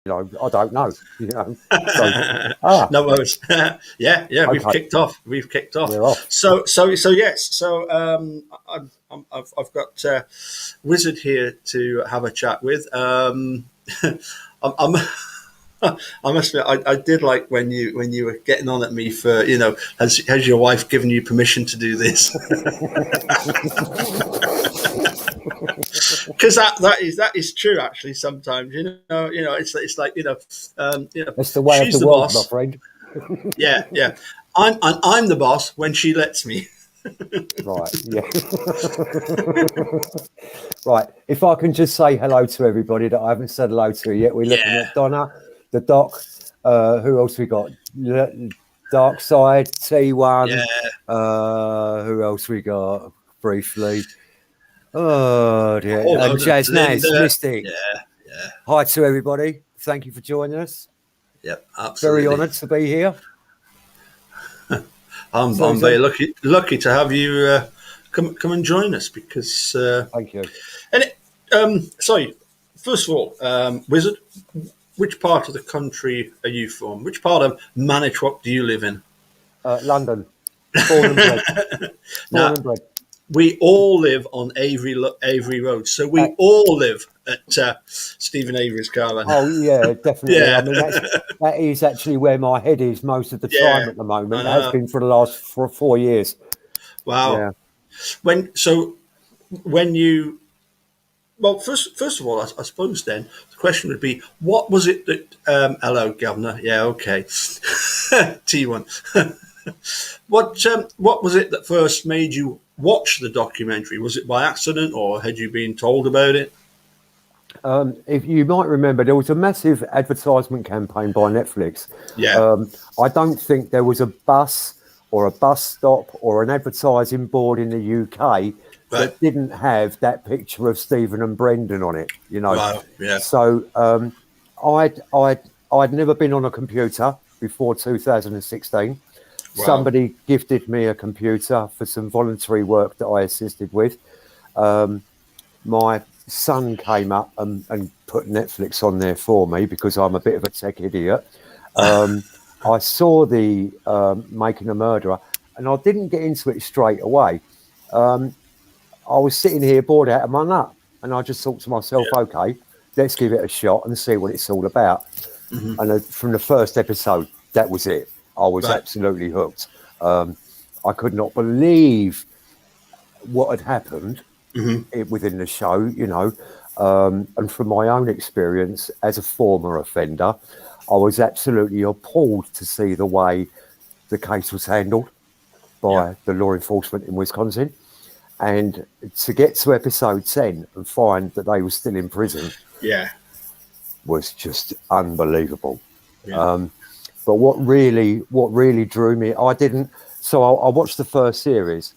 I don't know. So, No worries. Yeah, we've okay, kicked off. we're off. So yes. So I've got Wizard here to have a chat with. I'm I must admit, I did like when you were getting on at me for has your wife given you permission to do this? Because that is true actually. Sometimes it's like That's the way of she's the the world, my boss. friend. Yeah. I'm the boss when she lets me. Right, yeah. Right, if I can just say hello to everybody that I haven't said hello to yet. We're looking Yeah, at Donna, the Doc. Who else we got? Dark Side, T1. yeah. Who else we got? Briefly. Oh dear. Whole And load of Jazz Naz, Linda. Mystic. Yeah. Hi to everybody. Thank you for joining us. Yep, Very absolutely. honoured to be here. I'm very lucky to have you come and join us because. Thank you. Sorry. First of all, Wizard, which part of the country are you from? Which part of Manitowoc do you live in? London. Born and bred. Now, we all live on Avery Road, so we all live at Stephen Avery's caravan. Oh yeah, definitely. Yeah. I mean, that is actually where my head is most of the time at the moment. It has been for the last 4 years. Wow. Yeah. When you first of all, I suppose then the question would be, what was it that hello, Governor? Yeah, okay. T1. What was it that first made you watch the documentary? Was it by accident, or had you been told about it? If you might remember, there was a massive advertisement campaign by Netflix. Yeah. I don't think there was a bus or a bus stop or an advertising board in the UK that didn't have that picture of Stephen and Brendan on it. Wow, yeah. So I'd never been on a computer before 2016. Wow. Somebody gifted me a computer for some voluntary work that I assisted with. My son came up and put Netflix on there for me because I'm a bit of a tech idiot. I saw the Making a Murderer, and I didn't get into it straight away. I was sitting here bored out of my nut, and I just thought to myself, okay, let's give it a shot and see what it's all about. Mm-hmm. And from the first episode, that was it. I was absolutely hooked. I could not believe what had happened within the show, and from my own experience as a former offender, I was absolutely appalled to see the way the case was handled by the law enforcement in Wisconsin. And to get to episode 10 and find that they were still in prison was just unbelievable. Yeah. But what really drew me, I watched the first series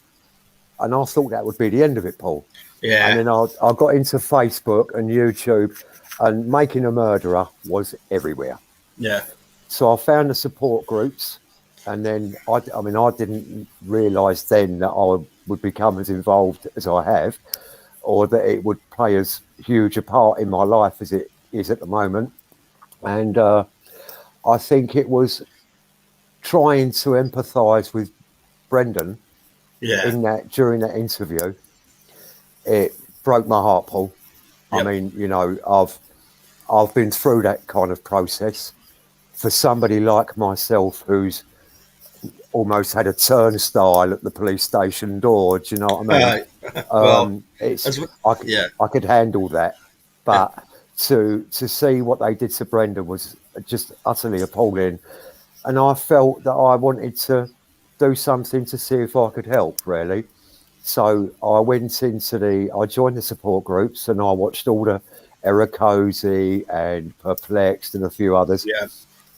and I thought that would be the end of it, Paul. Yeah. And then I got into Facebook and YouTube, and Making a Murderer was everywhere. Yeah. So I found the support groups, and then I didn't realise then that I would become as involved as I have, or that it would play as huge a part in my life as it is at the moment. And I think it was trying to empathise with Brendan during that interview. It broke my heart, Paul. Yep. I mean, I've been through that kind of process. For somebody like myself who's almost had a turnstile at the police station door, do you know what I mean? I could handle that, but to see what they did to Brendan was just utterly appalling, and I felt that I wanted to do something to see if I could help, really. So I joined the support groups, and I watched all the Eric Cozy and Perplexed and a few others,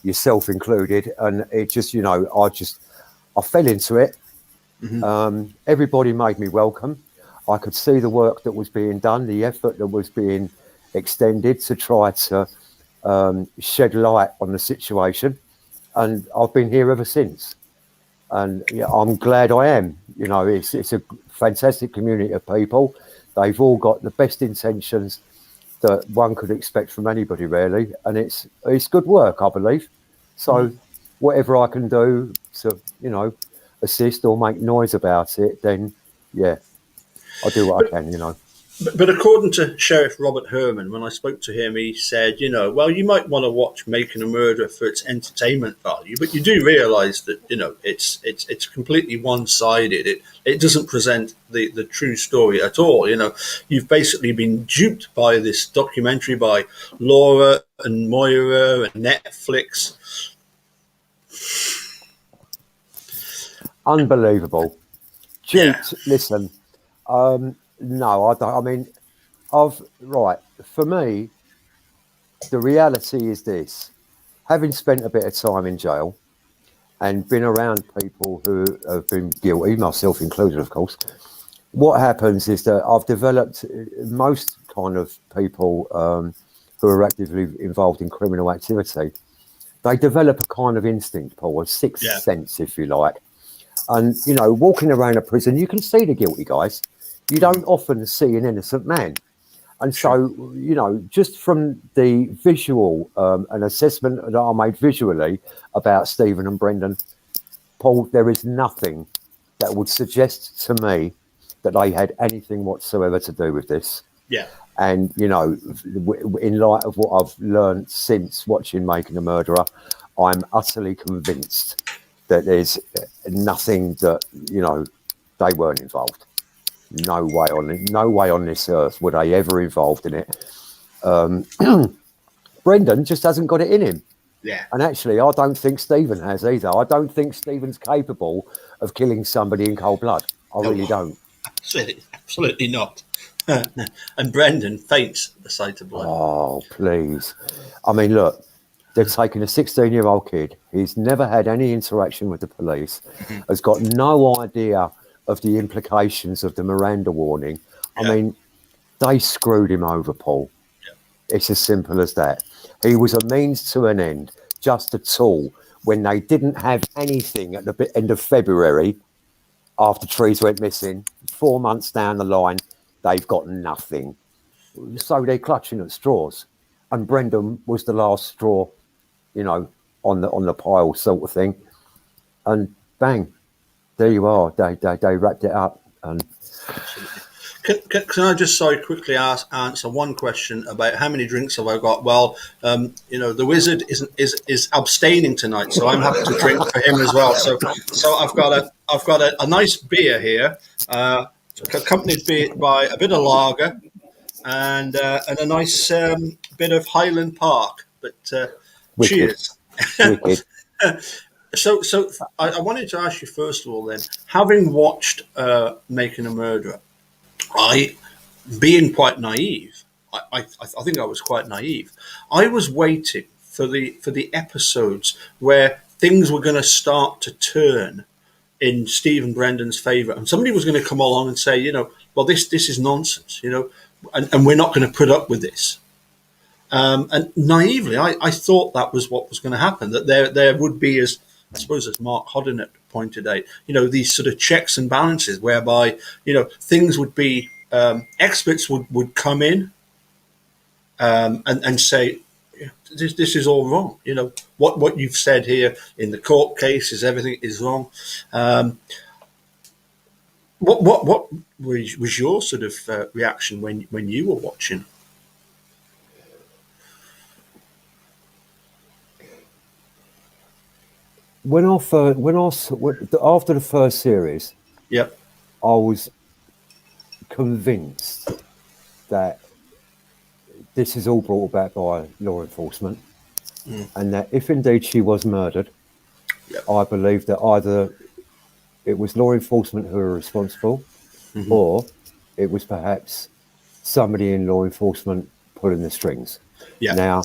yourself included, and it just, I fell into it. Mm-hmm. Everybody made me welcome. I could see the work that was being done, the effort that was being extended to try to shed light on the situation, and I've been here ever since. And I'm glad I am. It's a fantastic community of people. They've all got the best intentions. that one could expect from anybody, really. And it's good work, I believe. So whatever I can do to, assist or make noise about it, then yeah, I'll do what I can. But according to Sheriff Robert Herman, when I spoke to him, he said, well, you might want to watch Making a Murderer for its entertainment value, but you do realise that, it's completely one-sided. It doesn't present the true story at all. You've basically been duped by this documentary by Laura and Moira and Netflix. Unbelievable. Duped, Yeah. listen, no, I don't. I mean, right, for me, the reality is this. Having spent a bit of time in jail and been around people who have been guilty, myself included, of course, what happens is that I've developed most kind of people who are actively involved in criminal activity. They develop a kind of instinct, Paul, a sixth sense, if you like. And, walking around a prison, you can see the guilty guys. You don't often see an innocent man. And so, just from the visual, an assessment that I made visually about Stephen and Brendan, Paul, there is nothing that would suggest to me that they had anything whatsoever to do with this. Yeah. And, in light of what I've learned since watching Making a Murderer, I'm utterly convinced that there's nothing that, they weren't involved. No way on this earth were they ever involved in it. Brendan just hasn't got it in him. Yeah. And actually, I don't think Stephen has either. I don't think Stephen's capable of killing somebody in cold blood. I really don't. Absolutely not. And Brendan faints at the sight of blood. Oh, please. I mean, look, they've taken a 16-year-old kid. He's never had any interaction with the police, has got no idea of the implications of the Miranda warning. I mean, they screwed him over, Paul. It's as simple as that. He was a means to an end, just a tool. When they didn't have anything at the end of February, after trees went missing, 4 months down the line, they've got nothing. So they're clutching at straws. And Brendan was the last straw, on the pile sort of thing. And bang, there you are. They wrapped it up. And Can I just quickly answer one question about how many drinks have I got? Well, the wizard is abstaining tonight, so I'm having to drink for him as well. So I've got a nice beer here, accompanied by a bit of lager and a nice bit of Highland Park. But cheers. wicked. So I wanted to ask you first of all, then, having watched Making a Murderer, being quite naive, I think I was quite naive. I was waiting for the episodes where things were going to start to turn in Stephen Brendan's favour, and somebody was going to come along and say, well, this is nonsense, and we're not going to put up with this. And naively, I thought that was what was going to happen, that there would be, as Mark Hodden pointed out, these sort of checks and balances whereby, things would be, experts would come in and say, this is all wrong. What you've said here in the court case is everything is wrong. What was your sort of reaction when you were watching? After the first series, Yep. I was convinced that this is all brought about by law enforcement, and that if indeed she was murdered, I believe that either it was law enforcement who were responsible, or it was perhaps somebody in law enforcement pulling the strings. Yeah. Now,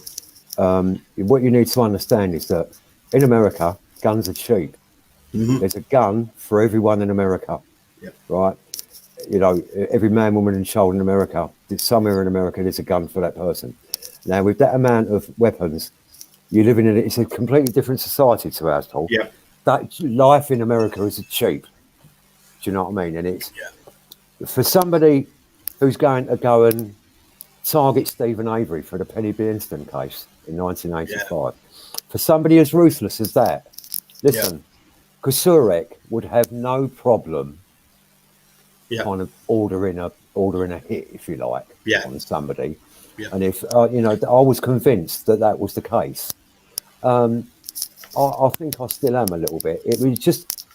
what you need to understand is that in America, guns are cheap. There's a gun for everyone in America, right? Every man, woman, and child in America, somewhere in America, there's a gun for that person. Now, with that amount of weapons, you're living in it's a completely different society to ours, Paul. Yeah. That life in America is cheap. Do you know what I mean? And it's for somebody who's going to go and target Stephen Avery for the Penny Beanston case in Yeah. 1985. For somebody as ruthless as that, Yeah. listen, Kusurek would have no problem Yeah. kind of ordering a hit, if you like, Yeah. on somebody. Yeah. And if I was convinced that that was the case. I think I still am a little bit. It was just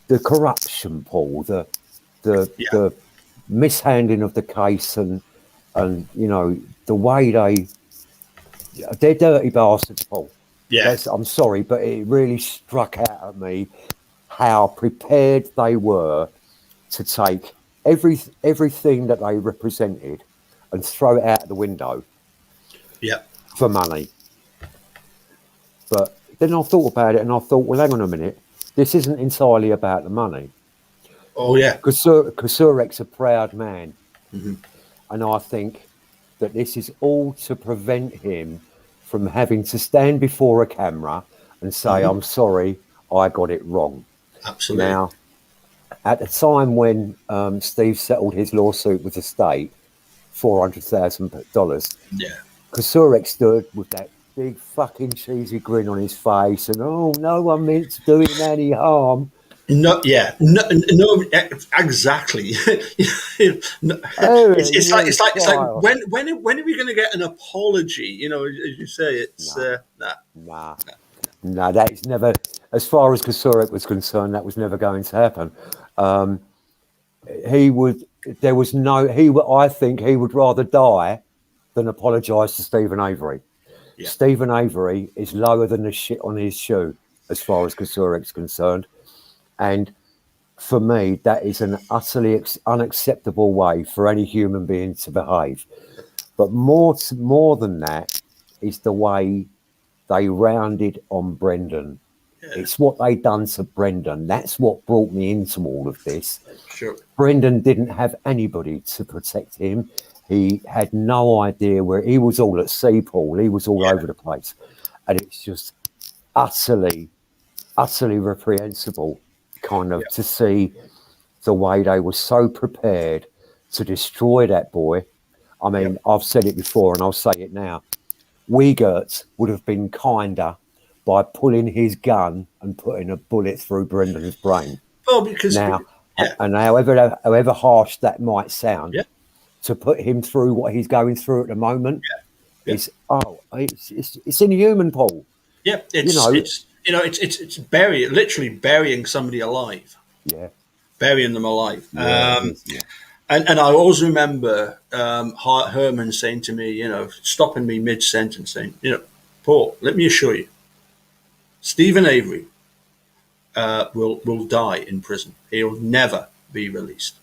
the corruption, Paul, the Yeah. the mishandling of the case, and the way they're dirty bastards, Paul. Yeah. That's I'm sorry, but it really struck out at me how prepared they were to take everything that they represented and throw it out the window Yeah. for money. But then I thought about it and I thought, well, hang on a minute, this isn't entirely about the money. Oh yeah. Kusurek's a proud man, Hmm. and I think that this is all to prevent him from having to stand before a camera and say, Hmm. I'm sorry, I got it wrong. Absolutely. Now, at the time when Steve settled his lawsuit with the state, $400,000, Yeah. Kusurek stood with that big fucking cheesy grin on his face and, oh, no one meant to do him any harm. No, yeah, no, no, exactly. No, Oh, it's like child. when are we going to get an apology? As you say, it's No, nah. nah. No, that is never, as far as Kusurek was concerned, that was never going to happen. Um, he would, there was no, I think he would rather die than apologise to Stephen Avery. Yeah, Stephen Avery is lower than the shit on his shoe as far as Kusurek's concerned. And for me, that is an utterly unacceptable way for any human being to behave. But more than that is the way they rounded on Brendan. yeah, It's what they done to Brendan. That's what brought me into all of this. sure, Brendan didn't have anybody to protect him. He had no idea where he was all at sea, Paul. He was all yeah, over the place. And it's just utterly, utterly reprehensible kind yeah, of to see the way they were so prepared to destroy that boy. I yeah, mean, I've said it before and I'll say it now. Wiegert would have been kinder by pulling his gun and putting a bullet through Brendan's brain. well, because Now, yeah, and however harsh that might sound, yeah, to put him through what he's going through at the moment yeah, is it's inhuman, Paul. yeah. You It's know, it's you know it's literally burying somebody alive, yeah, burying them alive. yeah, it is, yeah, And I always remember Herman saying to me, stopping me mid sentence, saying, Paul, let me assure you, Stephen Avery will die in prison. He'll never be released.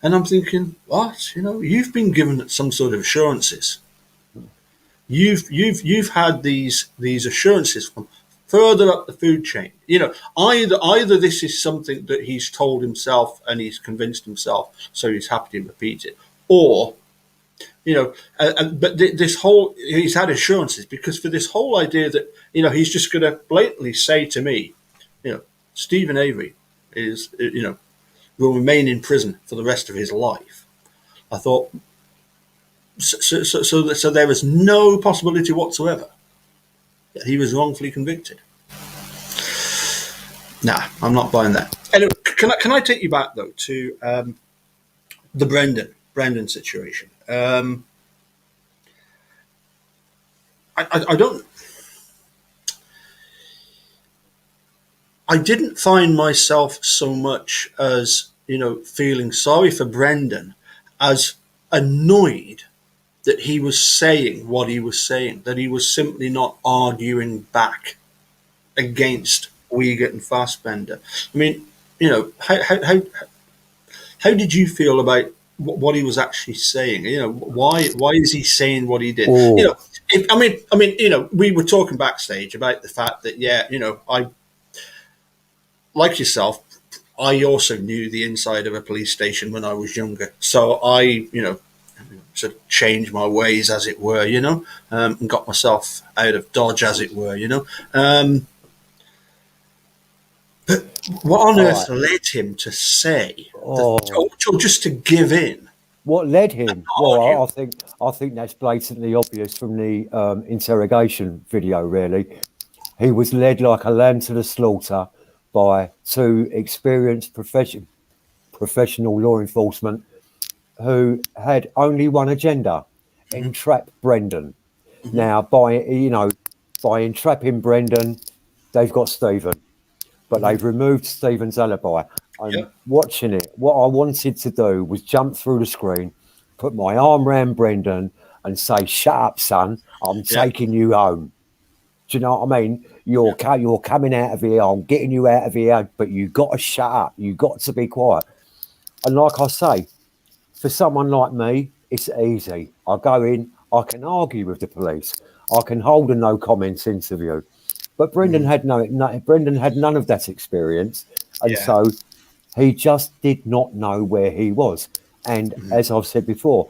And I'm thinking, what? You've been given some sort of assurances. You've had these assurances from further up the food chain. Either this is something that he's told himself and he's convinced himself, so he's happy to repeat it, or but this whole he's had assurances because for this whole idea that he's just going to blatantly say to me, Stephen Avery is will remain in prison for the rest of his life. I thought so there was no possibility whatsoever that he was wrongfully convicted. Nah, I'm not buying that. Anyway, can I take you back though to the Brendan situation? I don't. I didn't find myself so much as feeling sorry for Brendan as annoyed that he was saying what he was saying, that he was simply not arguing back against Uyghur and Fassbender. I mean, how did you feel about what he was actually saying? Why is he saying what he did? oh, We were talking backstage about the fact that I like yourself. I also knew the inside of a police station when I was younger, so I sort of changed my ways, as it were, and got myself out of Dodge, as it were, But what on all earth right, led him to say that, oh, or just to give in? What led him? Well, Argue. I think that's blatantly obvious from the interrogation video. Really, he was led like a lamb to the slaughter by two experienced professional law enforcement who had only one agenda: entrap Brendan. Now, by entrapping Brendan, they've got Stephen, but they've removed Stephen's alibi. And Yep. watching it, what I wanted to do was jump through the screen, put my arm round Brendan, and say, "Shut up, son! I'm Yep. taking you home." Do you know what I mean? Yep. You're coming out of here. I'm getting you out of here, but you got to shut up. You got to be quiet. And like I say, for someone like me, it's easy. I go in, I can argue with the police, I can hold a no comments interview. But Brendan had none of that experience, and Yeah. so he just did not know where he was. And as I've said before,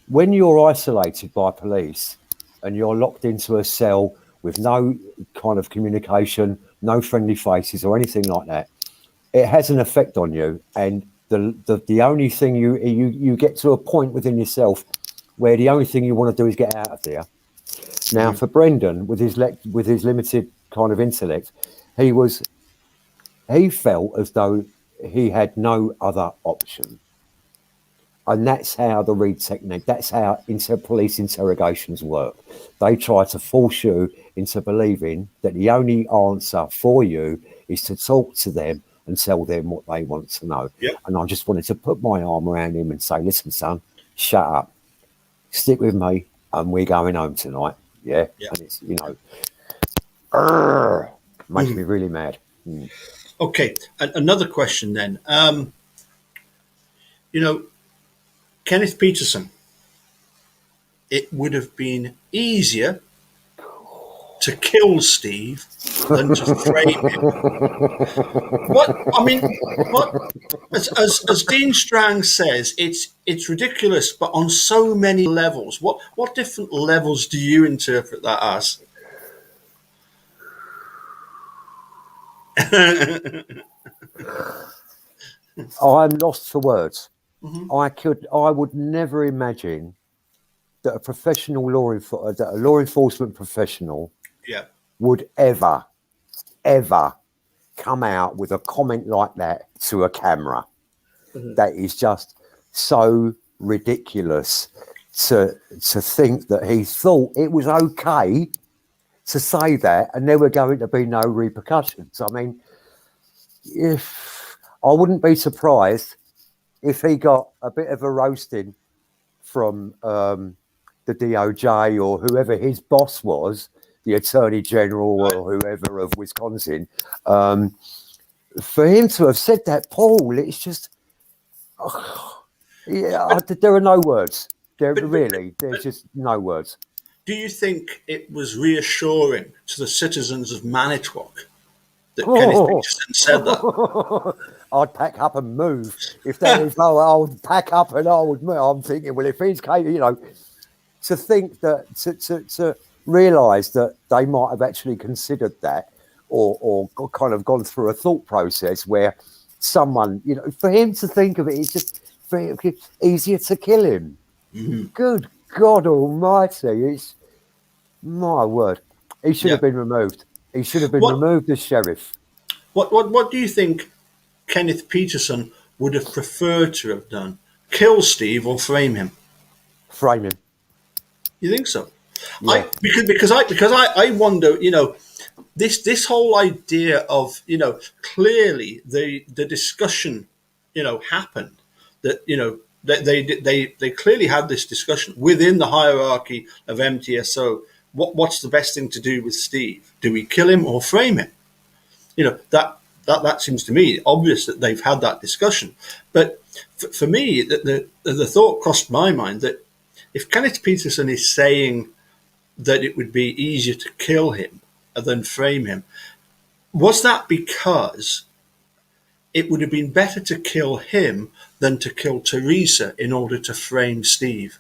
when you're isolated by police and you're locked into a cell with no kind of communication, no friendly faces or anything like that, it has an effect on you. And the only thing you get to a point within yourself where the only thing you want to do is get out of there. Now, for Brendan, with his limited kind of intellect, he was he felt as though he had no other option. And that's how the read technique, that's how police interrogations work. They try to force you into believing that the only answer for you is to talk to them and tell them what they want to know. Yep. And I just wanted to put my arm around him and say, "Listen, son, shut up, stick with me, and we're going home tonight." Yeah. Yeah. And it's, arrgh, makes me really mad. Okay. Another question then. You know, Kenneth Peterson. It would have been easier to kill Steve than to frame him. What I mean, what as Dean Strang says, it's ridiculous, but on so many levels. What different levels do you interpret that as? I'm lost for words. I would never imagine that that a law enforcement professional Yeah. would ever come out with a comment like that to a camera. That is just so ridiculous to think that he thought it was okay to say that and there were going to be no repercussions. I mean, if I wouldn't be surprised if he got a bit of a roasting from the DOJ or whoever his boss was, the Attorney General or whoever of Wisconsin, for him to have said that, Paul, it's just, there are no words. There's just no words. Do you think it was reassuring to the citizens of Manitowoc that Kenneth Oh, Peterson said that? I'd pack up and move. If that is, I would pack up and I would move. I'm thinking, well, if he's capable, to think that, to realise that they might have actually considered that or kind of gone through a thought process where someone, for him to think of it, it's just easier to kill him. Good God Almighty! It's my word. He should have Yeah. been removed. He should have been What removed as sheriff. what do you think Kenneth Peterson would have preferred to have done? Kill Steve or frame him? Frame him. You think so? Yeah. I wonder, this whole idea of, clearly the discussion, happened that, they clearly had this discussion within the hierarchy of MTSO. What's the best thing to do with Steve? Do we kill him or frame him? That seems to me obvious that they've had that discussion. But for me, the thought crossed my mind that if Kenneth Peterson is saying that it would be easier to kill him than frame him, was that because it would have been better to kill him than to kill Teresa in order to frame Steve?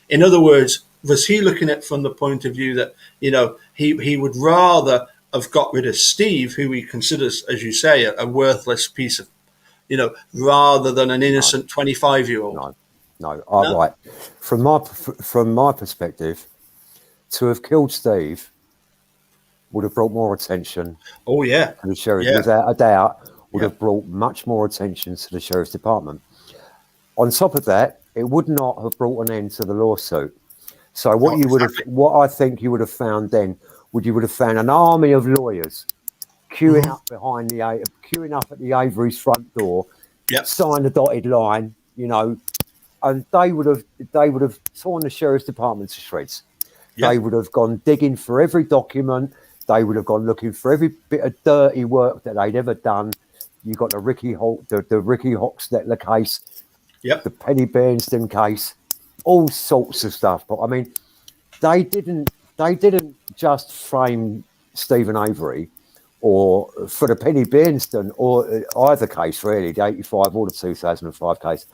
In other words, was he looking at it from the point of view that, he would rather have got rid of Steve, who he considers, as you say, a worthless piece of, rather than an innocent 25-year-old? No, no. No. Right. From my perspective, to have killed Steve would have brought more attention Oh yeah, to the sheriff, yeah, without a doubt, would yeah. have brought much more attention to the sheriff's department. On top of that, it would not have brought an end to the lawsuit. So No, exactly. what I think you would have found then, you would have found an army of lawyers Hmm. queuing up at the Avery's front door, Yep, sign the dotted line, and they would have torn the sheriff's department to shreds. They yep, would have gone digging for every document. They would have gone looking for every bit of dirty work that they'd ever done. You got the Ricky Hoxtetler case, yep. the Penny Bernston case, all sorts of stuff. But I mean, they didn't just frame Stephen Avery or for the Penny Bernston or either case really, the 85 or the 2005 case.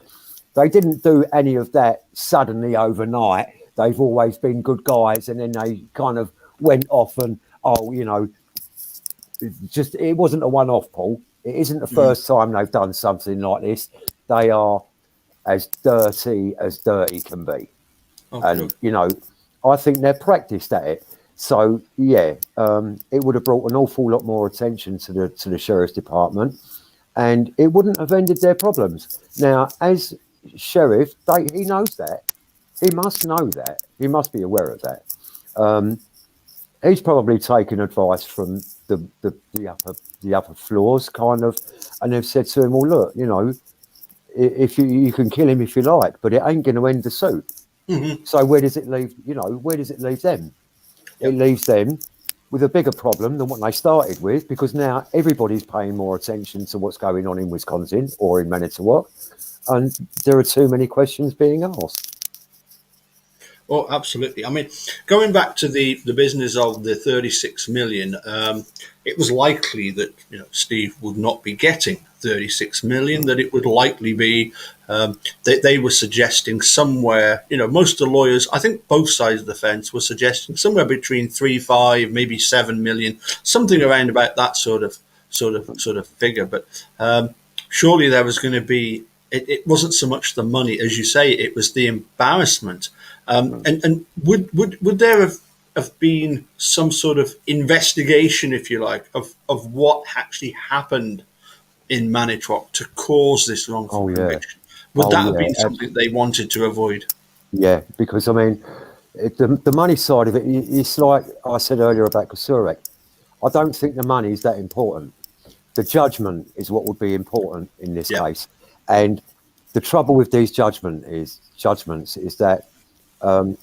They didn't do any of that suddenly overnight. They've always been good guys, and then they kind of went off and it wasn't a one-off, Paul. It isn't the Hmm. first time they've done something like this. They are as dirty can be, Okay, and okay. I think they're practiced at it. So yeah, it would have brought an awful lot more attention to the sheriff's department, and it wouldn't have ended their problems. Now, as sheriff, he knows that. He must know that. He must be aware of that. Um, he's probably taken advice from the upper floors, kind of, and they've said to him, "Well, look, if you can kill him if you like, but it ain't going to end the suit." Hmm. So where does it leave? Where does it leave them? It Yep. leaves them with a bigger problem than what they started with, because now everybody's paying more attention to what's going on in Wisconsin or in Manitowoc, and there are too many questions being asked. Oh, absolutely. I mean, going back to the business of the 36 million, it was likely that Steve would not be getting 36 million. That it would likely be they were suggesting somewhere. Most of the lawyers, I think both sides of the fence, were suggesting somewhere between 3, 5, maybe 7 million, something around about that sort of figure. But surely there was going to be. It wasn't so much the money, as you say; it was the embarrassment. And would there have been some sort of investigation, if you like, of what actually happened in Manitowoc to cause this wrongful Oh yeah, conviction? Would oh that have yeah, been something they wanted to avoid? yeah. Because I mean, the money side of it, it's like I said earlier about Kosurek. I don't think the money is that important. The judgment is what would be important in this Yeah, case. And the trouble with these judgments is that,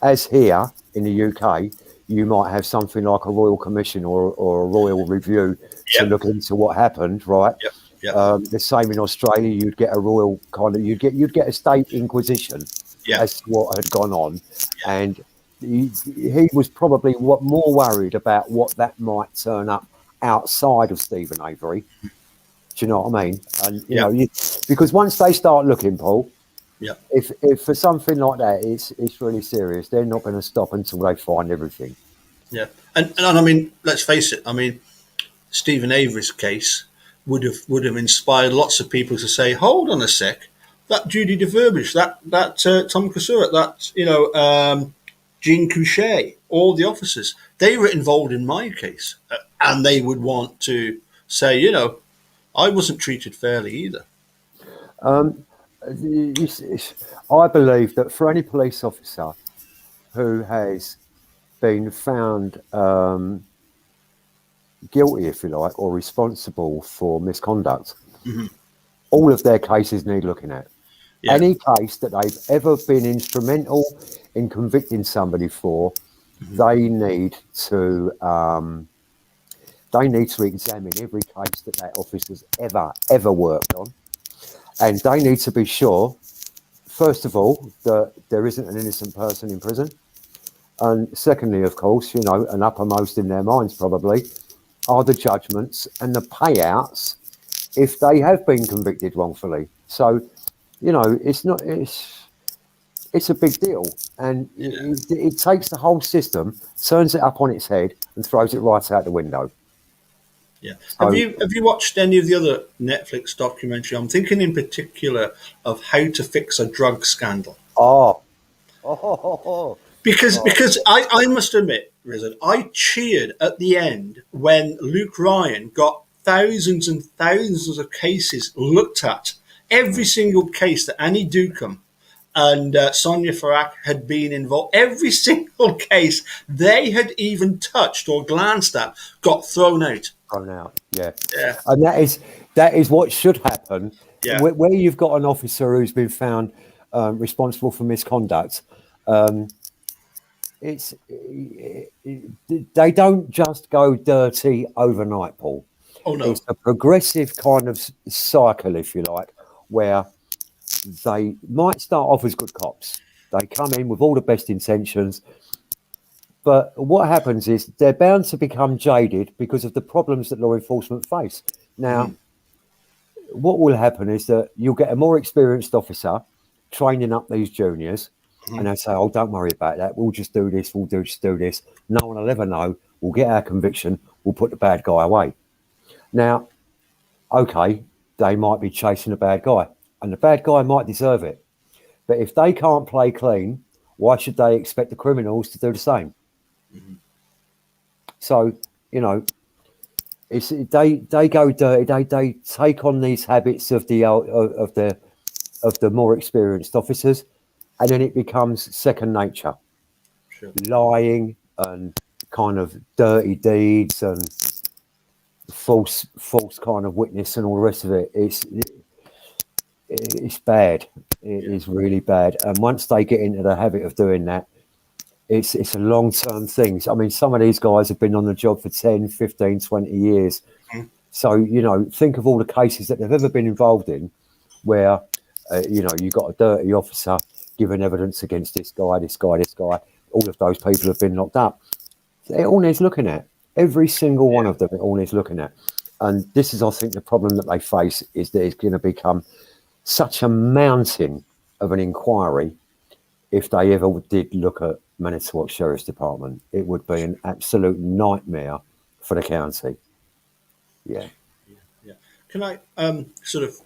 as here in the UK, you might have something like a royal commission or a royal review to yeah, look into what happened, right? yeah, yeah, The same in Australia, you'd get a royal kind of you'd get a state inquisition yeah, as to what had gone on, and he was probably more worried about what that might turn up outside of Stephen Avery. Do you know what I mean? And yeah, because once they start looking, Paul, yeah, if for something like that, it's really serious. They're not going to stop until they find everything. yeah. And I mean, let's face it. I mean, Stephen Avery's case would have inspired lots of people to say, "Hold on a sec, that Judy DeVerbich, that Tom Kasurik, that Jean Couchet, all the officers, they were involved in my case, and they would want to say, I wasn't treated fairly either." I believe that for any police officer who has been found guilty, if you like, or responsible for misconduct, Hmm. all of their cases need looking at. Yeah, Any case that they've ever been instrumental in convicting somebody for, they need to um, they need to examine every case that officer's ever worked on, and they need to be sure, first of all, that there isn't an innocent person in prison, and secondly, of course, and uppermost in their minds probably are the judgments and the payouts if they have been convicted wrongfully. So, it's a big deal, and it takes the whole system, turns it up on its head, and throws it right out the window. yeah. Have So, you have you watched any of the other Netflix documentary? I'm thinking in particular of How to Fix a Drug Scandal. Oh, oh, Because oh, I must admit, Rizard, I cheered at the end when Luke Ryan got thousands and thousands of cases looked at. Every yeah. single case that Annie Ducombe and Sonia Farak had been involved, every single case they had even touched or glanced at got thrown out. Thrown out. Yeah, Yeah, and that is what should happen. yeah. Where you've got an officer who's been found responsible for misconduct, it's they don't just go dirty overnight, Paul. Oh no. It's a progressive kind of cycle, if you like, where they might start off as good cops. They come in with all the best intentions, but what happens is they're bound to become jaded because of the problems that law enforcement face. Now, what will happen is that you'll get a more experienced officer training up these juniors, and they say, "Oh, don't worry about that. We'll just do this. Just do this. No one will ever know. We'll get our conviction. We'll put the bad guy away." Now, okay, they might be chasing a bad guy, and the bad guy might deserve it. But if they can't play clean, why should they expect the criminals to do the same? So, you know, they go dirty. They take on these habits of the more experienced officers, and then it becomes second nature. Sure. Lying and kind of dirty deeds and false kind of witness and all the rest of it. It's bad. It Yeah. is really bad. And once they get into the habit of doing that, it's a long term thing. I mean, some of these guys have been on the job for 10, 15, 20 years. So, think of all the cases that they've ever been involved in where, you got a dirty officer giving evidence against this guy, this guy, this guy. All of those people have been locked up. It all needs looking at. Every single one Yeah. of them, it all needs looking at. And this is, I think, the problem that they face is that it's going to become such a mountain of an inquiry. If they ever did look at Manitowoc Sheriff's Department, it would be an absolute nightmare for the county. Yeah. Yeah. Can I sort of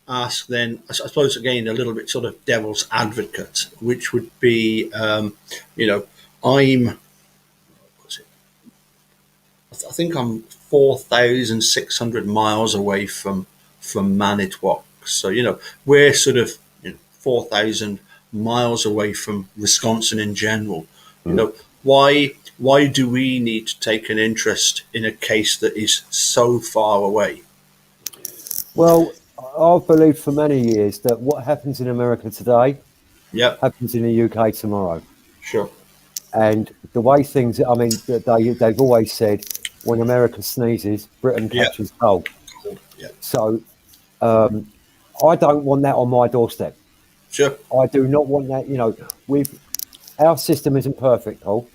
ask then, I suppose again, a little bit sort of devil's advocate, which would be, I'm, what's it? I think I'm 4,600 miles away from Manitowoc. So, we're sort of 4,000 miles away from Wisconsin in general. Mm. Why do we need to take an interest in a case that is so far away? Well, I've believed for many years that what happens in America today Yep, happens in the UK tomorrow. sure. And the way things, I mean, they've always said when America sneezes, Britain Yep, catches cold. yep, So I don't want that on my doorstep. sure. I do not want that. With our system isn't perfect, Paul,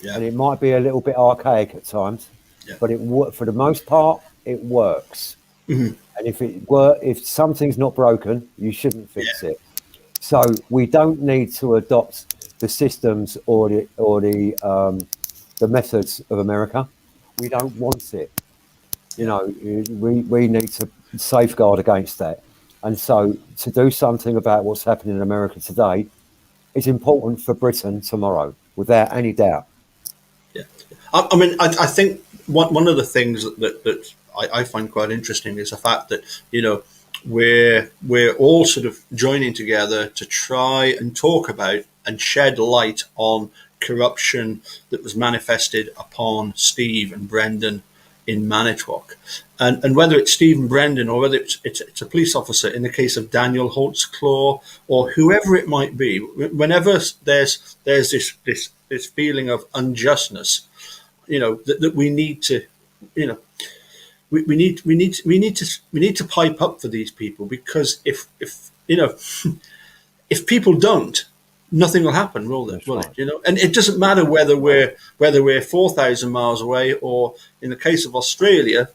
and Yeah, it might be a little bit archaic at times, yeah, but for the most part, it works. And if something's not broken, you shouldn't fix yeah, it. So we don't need to adopt the systems or the methods of America. We don't want it. yeah, We need to safeguard against that. And so to do something about what's happening in America today is important for Britain tomorrow, without any doubt. yeah. I mean, I think one of the things that I find quite interesting is the fact that we're all sort of joining together to try and talk about and shed light on corruption that was manifested upon Steve and Brendan in Manitowoc. And whether it's Steve and Brendan or whether it's a police officer in the case of Daniel Holtzclaw or whoever it might be, whenever there's this feeling of unjustness, that we need to, you know, we need to pipe up for these people, because if if people don't, nothing will happen, will there? That's Will it? right. And it doesn't matter whether we're 4,000 miles away, or in the case of Australia,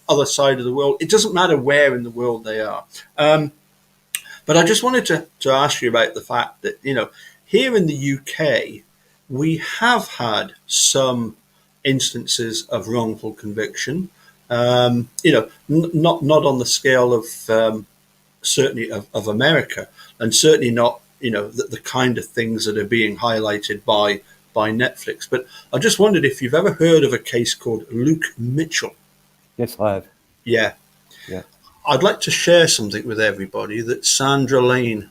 other side of the world. It doesn't matter where in the world they are. But I just wanted to ask you about the fact that here in the UK, we have had some instances of wrongful conviction. Not on the scale of certainly of America, and certainly not the kind of things that are being highlighted by Netflix. But I just wondered if you've ever heard of a case called Luke Mitchell. Yes, I have. Yeah, Yeah. I'd like to share something with everybody that Sandra Lane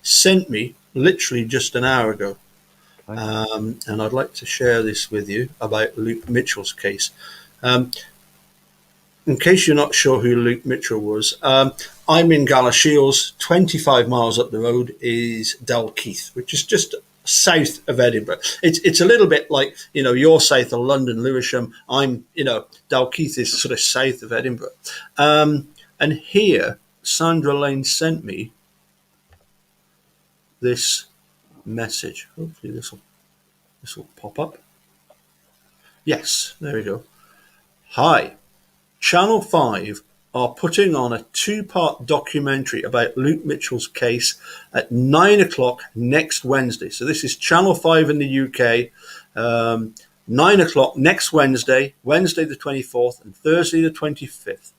sent me literally just an hour ago. Okay. And I'd like to share this with you about Luke Mitchell's case. Um, in case you're not sure who Luke Mitchell was, I'm in Galashiels. 25 miles up the road is Dalkeith, which is just south of Edinburgh. It's a little bit like, you're south of London, Lewisham. Dalkeith is sort of south of Edinburgh. And here, Sandra Lane sent me this message. Hopefully this will pop up. Yes, there we go. Hi, Channel 5 are putting on a two-part documentary about Luke Mitchell's case at 9 o'clock next Wednesday. So this is Channel 5 in the UK. 9 o'clock next Wednesday, Wednesday the 24th and Thursday the 25th.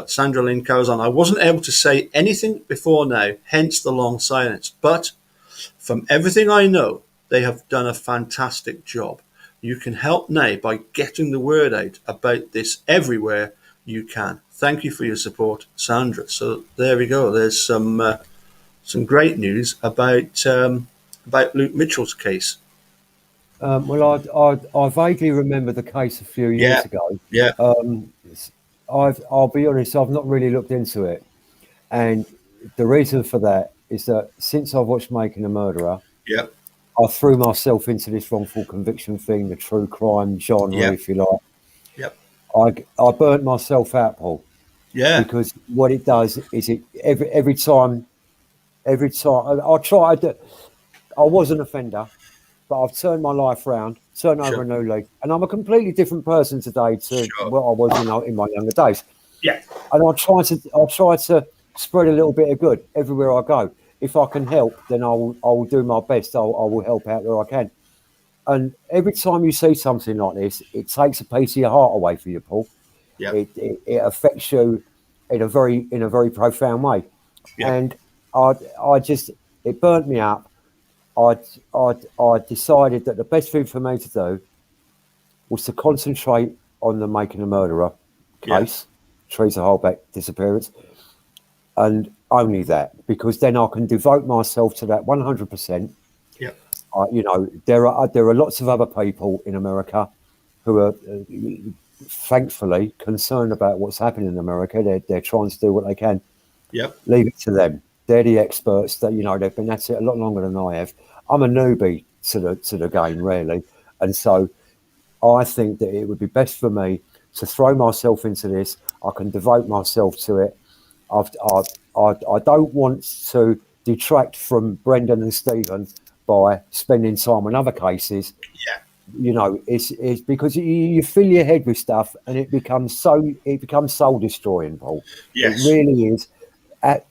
Sandra Lynn goes on. I wasn't able to say anything before now, hence the long silence. But from everything I know, they have done a fantastic job. You can help now by getting the word out about this everywhere you can. Thank you for your support, Sandra. So there we go. There's some great news about Luke Mitchell's case. Well, I vaguely remember the case a few years ago. Yeah, I'll be honest, I've not really looked into it, and the reason for that is that since I've watched Making a Murderer, yeah, I threw myself into this wrongful conviction thing, the true crime genre, yeah, if you like. yeah, I burnt myself out, Paul, yeah, because what it does is every time I try. I was an offender, but I've turned my life around, turned over sure, a new leaf, and I'm a completely different person today to sure, what I was in my younger days. yeah, And I try to spread a little bit of good everywhere I go. If I can help, then I will do my best. I will help out where I can. And every time you see something like this, it takes a piece of your heart away from you, Paul. yeah, It affects you in a very profound way. yeah, And I just it burnt me up. I decided that the best thing for me to do was to concentrate on the Making a Murderer yeah, case, Teresa Holbeck disappearance, and only that, because then I can devote myself to that 100%. yeah, There are lots of other people in America who are thankfully concerned about what's happening in America. They're trying to do what they can. yeah, Leave it to them. They're the experts. They've been at it a lot longer than I have. I'm a newbie to the game, really, and so I think that it would be best for me to throw myself into this. I can devote myself to it. I don't want to detract from Brendan and Stephen by spending time on other cases. yeah, It's because you fill your head with stuff and it becomes soul destroying, Paul. It yes, really is.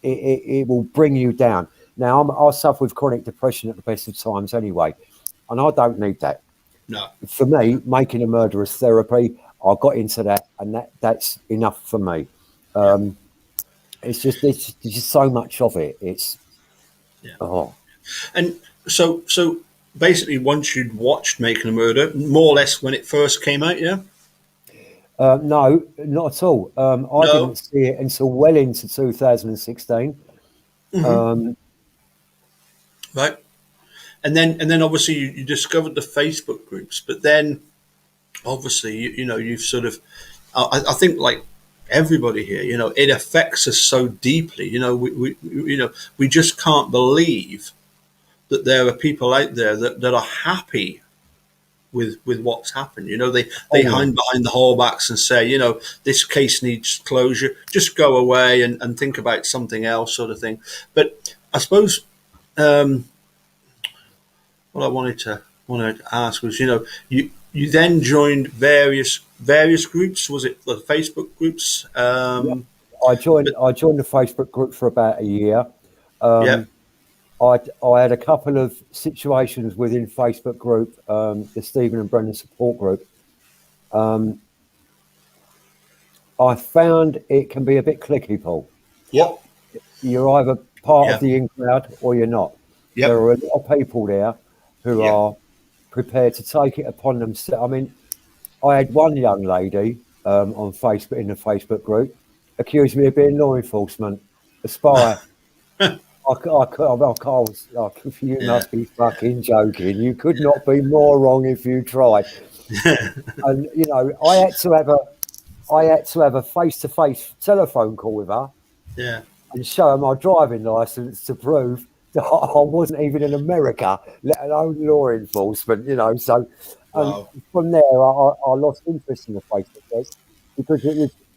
It will bring you down. Now I suffer with chronic depression at the best of times anyway, and I don't need that. no, For me, Making a Murderer's therapy, I got into that, and that's enough for me. yeah, It's just so much of it. It's yeah. oh And so basically, once you'd watched Making a Murder, more or less when it first came out, yeah, no, not at all. I no, didn't see it until well into 2016. right, and then obviously you discovered the Facebook groups, but then obviously you've sort of, I think like everybody here, it affects us so deeply. We just can't believe that there are people out there that are happy with what's happened. They Oh yeah. hide behind the holdbacks and say, this case needs closure. Just go away and think about something else, sort of thing. But I suppose what I wanted to ask was, you then joined various groups. Was it the Facebook groups? Yeah. I joined But I joined the Facebook group for about a year. yeah, I had a couple of situations within Facebook group, the Stephen and Brendan support group, I found it can be a bit clicky, Paul. Yep. You're either part of Yeah. the in crowd or you're not. There Yep. are a lot of people there who Yeah. are prepared to take it upon themselves. I mean, I had one young lady on Facebook in the Facebook group accused me of being law enforcement, a spy. I was like, you Yeah. must be fucking joking. You could not be more wrong if you tried. And you know, I had to have a face-to-face telephone call with her Yeah. and show her my driving license to prove that I wasn't even in America, let alone law enforcement. You know, so and Wow. from there, I lost interest in the Facebook groups because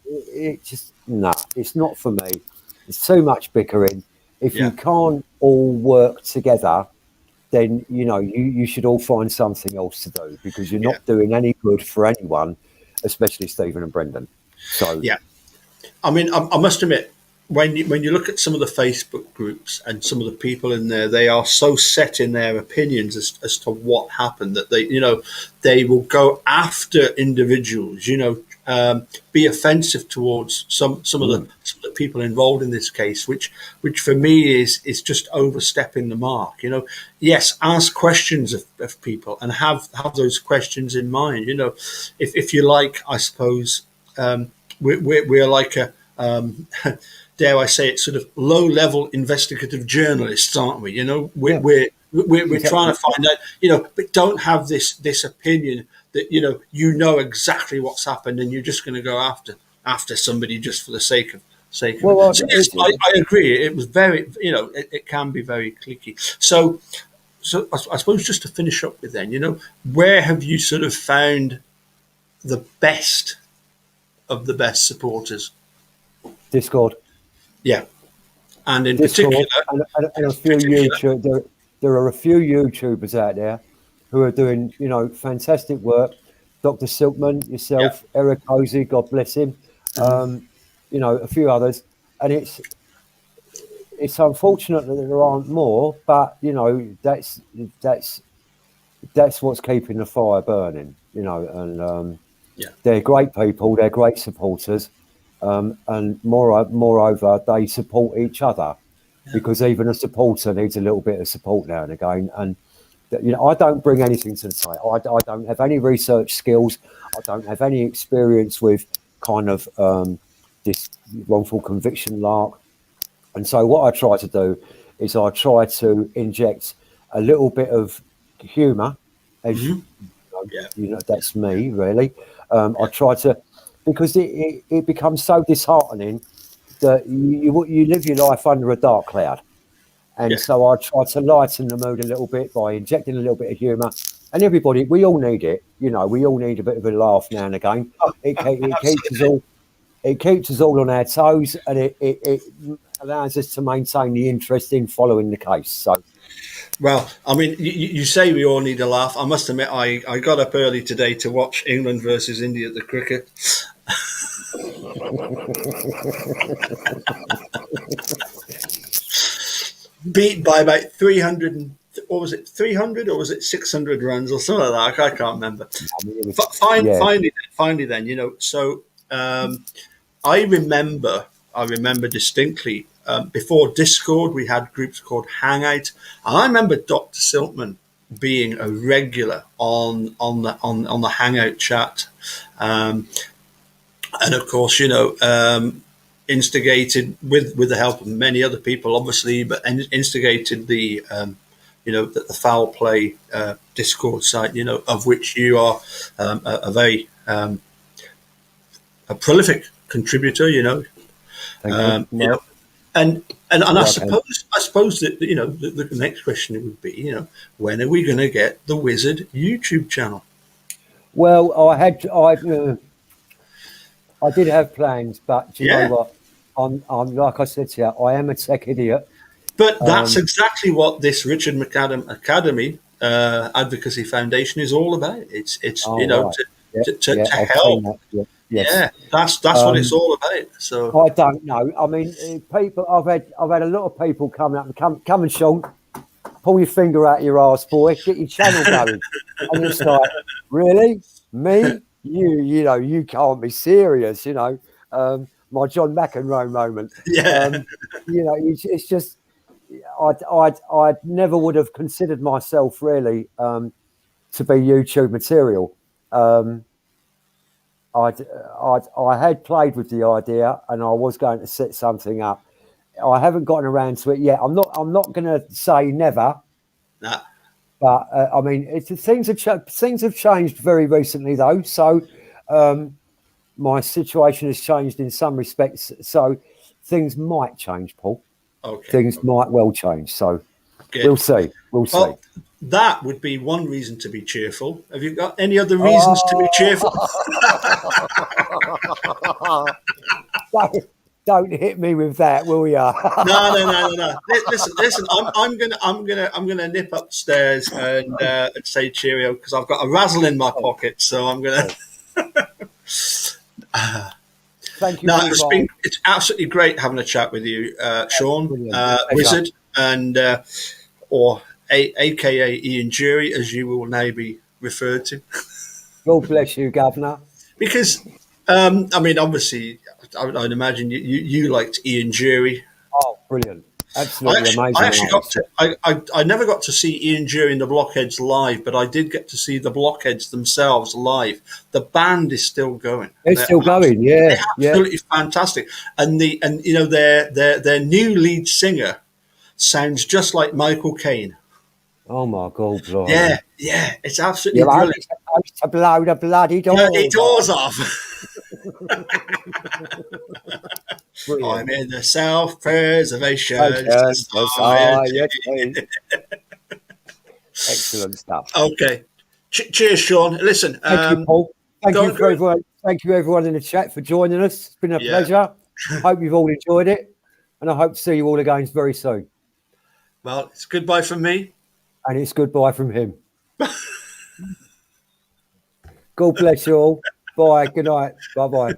it just nah, it's not for me. It's too much bickering. If you Yeah. can't all work together, then you know you should all find something else to do because you're Yeah. not doing any good for anyone, especially Stephen and Brendan. So Yeah. I mean, I must admit, when you look at some of the Facebook groups and some of the people in there, they are so set in their opinions as to what happened that they will go after individuals. Be offensive towards some of the people involved in this case, which for me is just overstepping the mark. Yes, ask questions of people and have those questions in mind. If you like, I suppose. We're like a dare I say it, sort of low-level investigative journalists, aren't we? yeah, We're trying exactly. to find out, but don't have this opinion that you know exactly what's happened and you're just going to go after somebody just for the sake of it. Well, So yes, I agree. It was very, it can be very cliquey. So I suppose just to finish up with then, where have you sort of found the best of the best supporters? Discord. Yeah, and in particular, Discord and a few YouTube. There are a few YouTubers out there who are doing, you know, fantastic work. Dr. Silkman, yeah, yourself, Eric Posey, God bless him. Um, you know, a few others, and it's unfortunate that there aren't more, but you know, that's that's what's keeping the fire burning. You know, and yeah, they're great people, they're great supporters, and moreover, they support each other yeah, because even a supporter needs a little bit of support now and again. And you know, I don't bring anything to the table. I don't have any research skills. I don't have any experience with kind of this wrongful conviction lark. And so, what I try to do is I try to inject a little bit of humour, as hmm yeah, you know, that's me really. I yeah, try to because it becomes so disheartening that you live your life under a dark cloud. And yeah. so I try to lighten the mood a little bit by injecting a little bit of humour. And everybody, we all need it. You know, we all need a bit of a laugh now and again. It keeps us Absolutely. all on our toes, and it allows us to maintain the interest in following the case. So Well, I mean, you say we all need a laugh. I must admit, I got up early today to watch England versus India at the cricket. Beat by about 300, or was it 300 or was it 600 runs or something like that? I can't remember. I mean, it was yeah, Finally, then, so I remember distinctly before Discord, we had groups called Hangout, and I remember Dr. Siltman being a regular on the Hangout chat, um, and of course, instigated with the help of many other people, obviously, but instigated the foul play Discord site, of which you are a very a prolific contributor, thank you. um, you know, and I Yeah, okay. suppose that the next question would be, when are we going to get the Wizard YouTube channel? Well, I did have plans, but do you know Yeah, what? I'm like I said to you, I am a tech idiot. but that's Um, exactly what this Richard McAdam Academy Advocacy Foundation is all about. It's oh right, yeah, yeah, to I've seen help. that. Yeah, yes. Yeah, that's what it's Um, all about. So I don't know. I mean, people. I've had a lot of people coming up and come and Sean, pull your finger out your arse, boy, get your channel going, and it's like, really, me? You know, you can't be serious, you know. My John McEnroe moment. Yeah. It's just I never would have considered myself really to be YouTube material. Um, I had played with the idea, and I was going to set something up. I haven't gotten around to it yet. I'm not going to say never, Nah, but I mean, things have changed very recently, though. So my situation has changed in some respects. So things might change, Paul. okay. Things might well change. So we'll Good. see. We'll see. Well, that would be one reason to be cheerful. Have you got any other reasons to be cheerful? Oh, don't hit me with that, will ya? No, no, no, no, no. Listen. I'm gonna nip upstairs and say cheerio because I've got a razzle in my Oh, pocket. So I'm gonna. oh. Thank you No, for inviting. it's absolutely great having a chat with you, Sean, Brilliant. Pleasure. Wizard, and or AKA Ian Jury, as you will now be referred to. God bless you, Governor. Because, I mean, obviously, I'd imagine you liked Ian Jury. Oh, brilliant. I Absolutely actually, I amazing actually got artist. to, I never got to see Ian Jury and the Blockheads live, but I did get to see the Blockheads themselves live. The band is still going. They're still going. They're Yeah, yeah. absolutely fantastic, and their new lead singer sounds just like Michael Caine. Oh, my God, blimey. Yeah, yeah, it's absolutely You're brilliant. supposed to blow the bloody Bloody doors off. doors off. I'm Brilliant. in the Self Preservation Ocean Society. Society. Excellent stuff. Okay. Cheers, Sean. Listen, Thank you, Paul. Thank you don't for go. everyone. Thank you, everyone in the chat for joining us. It's been a Yeah. pleasure. Hope you've all enjoyed it, and I hope to see you all again very soon. Well, it's goodbye from me. And it's goodbye from him. God bless you all. Bye. Good night. Bye bye.